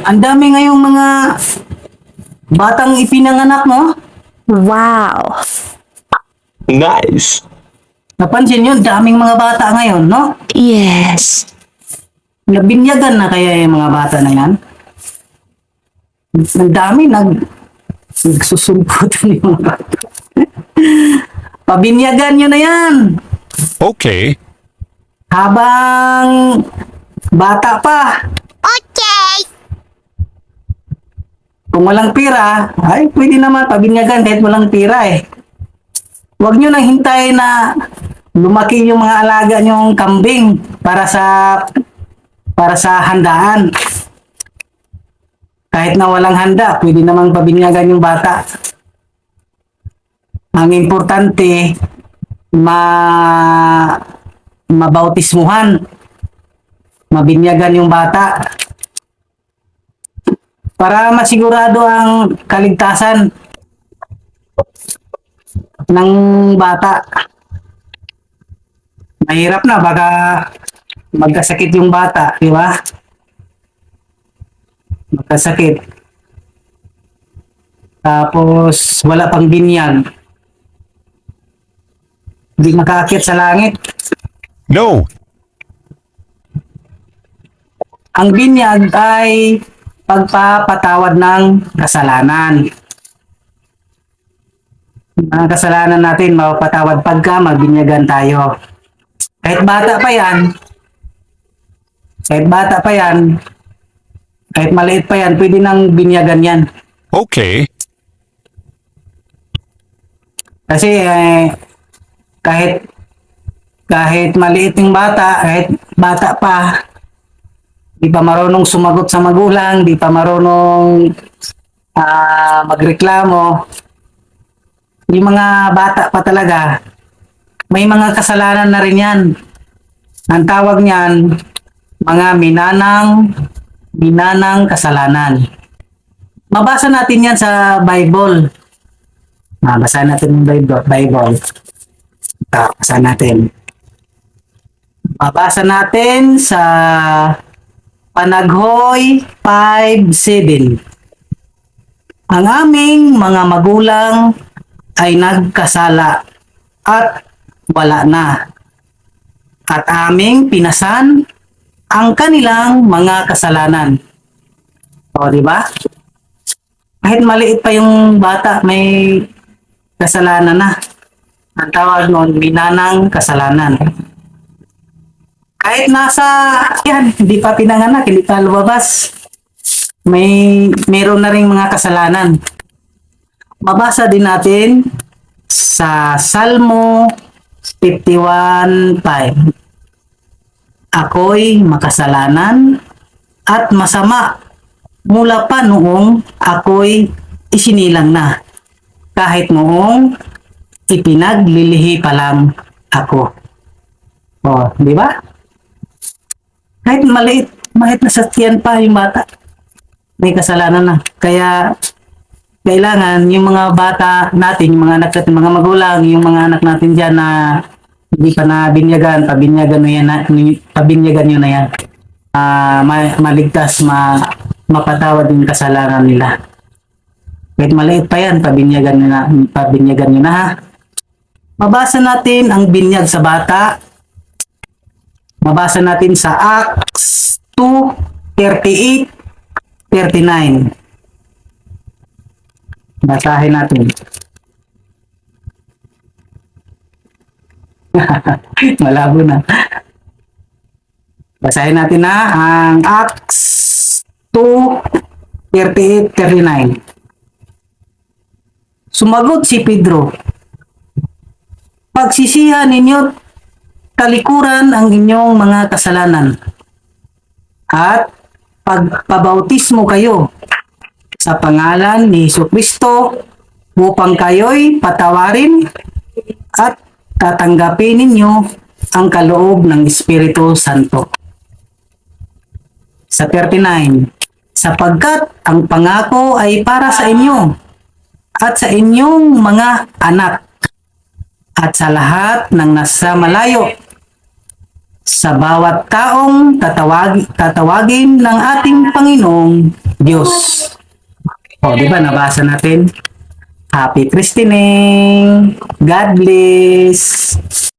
Ang dami ngayong mga batang ipinanganak, no? Wow. Nice. Napansin yun, daming mga bata ngayon, no? Yes. Nabinyagan na kaya yung mga bata na yan? Ang dami, nagsusulputan yung mga bata. Pabinyagan nyo na yan! Okay. Habang bata pa. Okay. Kung walang pira, ay pwede naman pabinyagan kahit walang pira eh. Huwag nyo nang hintayin na lumaki yung mga alaga nyong kambing para sa handaan. Kahit na walang handa, pwede namang pabinyagan yung bata. Ang importante, mabautismuhan, mabinyagan yung bata. Para masigurado ang kaligtasan ng bata. Mahirap na, baka magkasakit yung bata, di ba? Magkasakit. Tapos, wala pang binyag. Hindi makaakyat sa langit. No. Ang binyag ay pagpapatawad ng kasalanan. Ang kasalanan natin, mapapatawad pagka magbinyagan tayo. Kahit bata pa yan, kahit maliit pa yan, pwede nang binyagan yan. Okay. Kasi kahit maliit yung bata, kahit bata pa, di pa marunong sumagot sa magulang, di pa marunong magreklamo. Yung mga bata pa talaga, may mga kasalanan na rin yan. Ang tawag niyan, mga minanang kasalanan. Mabasa natin yan sa Bible. Basahin natin yung Bible. Basahin natin. Mabasa natin sa Panaghoy 5:7. Ang aming mga magulang ay nagkasala at wala na. At aming pinasan ang kanilang mga kasalanan. O, di ba? Kahit maliit pa yung bata, may kasalanan na. Ang tawag noon, minanang kasalanan. Kahit hindi pa pinanganak, hindi pa lumabas, meron na ring mga kasalanan. Mabasa din natin sa Salmo 51:5. Ako'y makasalanan at masama mula pa noong ako'y isinilang na. Kahit noong ipinaglilihi pa lang ako. O, di ba? Kahit maliit na sa tiyan pa yung bata, may kasalanan na. Kaya, kailangan yung mga bata natin, yung mga anak natin, mga magulang, yung mga anak natin dyan na hindi pa na binyagan, pabinyagan nyo na yan. Maligtas, mapatawad yung kasalanan nila. Kahit maliit pa yan, pabinyagan nyo na ha. Mabasa natin ang binyag sa bata. Mabasa natin sa Acts 2:38-39. Basahin natin. Malabo na. Basahin natin na ang Acts 2:38-39. Sumagot si Pedro, pagsisihan ninyo talikuran ang inyong mga kasalanan at pagpabautismo kayo sa pangalan ni Jesucristo upang kayo'y patawarin at tatanggapin ninyo ang kaloob ng Espiritu Santo. Sa 39, sapagkat ang pangako ay para sa inyo at sa inyong mga anak at sa lahat ng nasa malayo sa bawat taong tatawagin ng ating Panginoong Diyos. O, di ba nabasa natin? Happy christening! God bless!